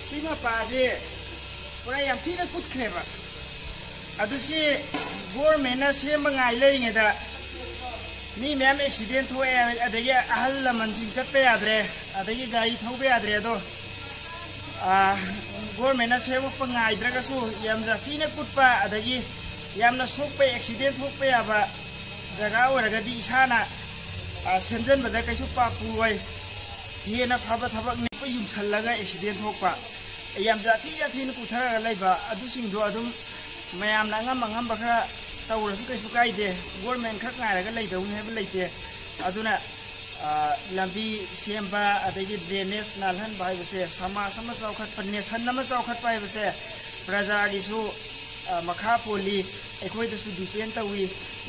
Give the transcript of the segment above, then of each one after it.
सी मपासे पूरा याम थीना कुटख्रेबा अदुसी government same गाई लेरिङेदा me ma'am accident थोए अदगी अहल लमनसिंग चटपे याद्रे अदगी गाड़ी थौबे याद्रे दो गवर्नमेंट सेम गाइद्रगसु याम जाथीना कुटपा अदगी यामना सोकपे एक्सीडेंट थोकपे याबा जगह ओरगदी इसाना सेंजनबदा कैसु पापुय हेना फाबा थबक ने युमसल्लगा एक्सीडेंट थोकपा याम जाथीन पुथरगा लैबा अदुसिंदो अदुम मयामना ngam खरा तौरसु कैसु कायदे गवर्नमेंट खक गायरगा लैदौनी हैबा लैते अदुना लंबी सेंबा अदगी ड्रेनेज नालहन बायबसे समाज अमा चौखटपा नेशन अमा चौखटपा हैबसे प्रजागिसु मखा पोली अखोयदसु डिपेंड तौई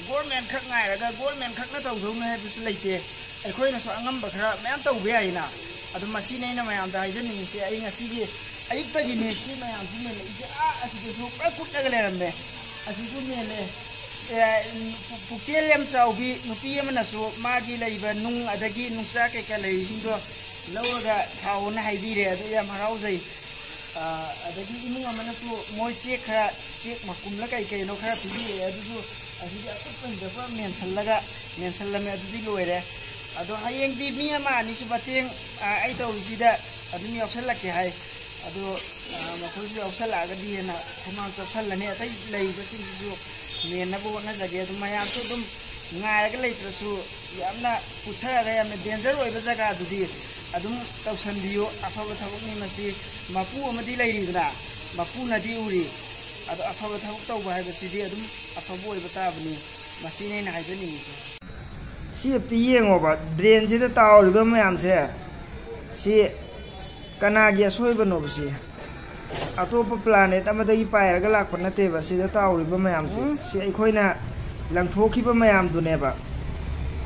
गवर्नमेंट खक गायरगा गवर्नमेंट खकना तौदौनी हैबसु लैते अखोयनसु angamba खरा मैम तौबे याइना अदु मसीनेना मयामदा हाइजनिंगसे अई ngasiगी अयुक्तगिने सी मयाम दिने इजे असिसु पुरा कुटगा लेरमे असिसु मेले पुक्चेल यम चाउबी नुपी अमनसु मागी लैबा नुंग अदगी नुंगचा केका लैसिंदो लौरगा थाउना हाइबिरे अदु याम हराउजै अदगी इमुंग अमनसु मोय चेक खरा चेक मकुमला कै कैनो खरा पिबिरे अदुसु असिगी अकुपनदबा मेंसलमे अदुदी लोइरे अदो हायेंगदी मी अमा अनिसु बतेंग आई तौरिसिदा अदुम यावसलके हाय अदो मखोइसु यावसलागदी ना खुमांग तौसलने अतै लैबसिंसु मेनबो होनजगे अदुम मयामसु अदुम ngairaga leitrasu yamna putharaga yamna danger oiba jaga adudi adum tausanbiyo afaba thabukni masi mapu amadi leiridna mapu nadi uri ado afaba thabuk tauba haibasidi adum afaba oiba tabani masine na haijani misi si apti yengoba drain sida tawriba mayamse si kanagi asoiba no basi अतोप planet अमदगी पायरगा लाखप नतेबा सिदा ताउरिबा मयामसे सि अखोइना लंथोखिबा मयाम दुनेबा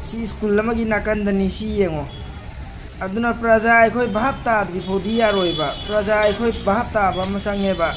सि school अमगी नाकंदनी सि येंगो अदुना प्रजा अखोइ भाब ताद्रि फोदी यारोइबा प्रजा अखोइ भाब ताबा मचंगेबा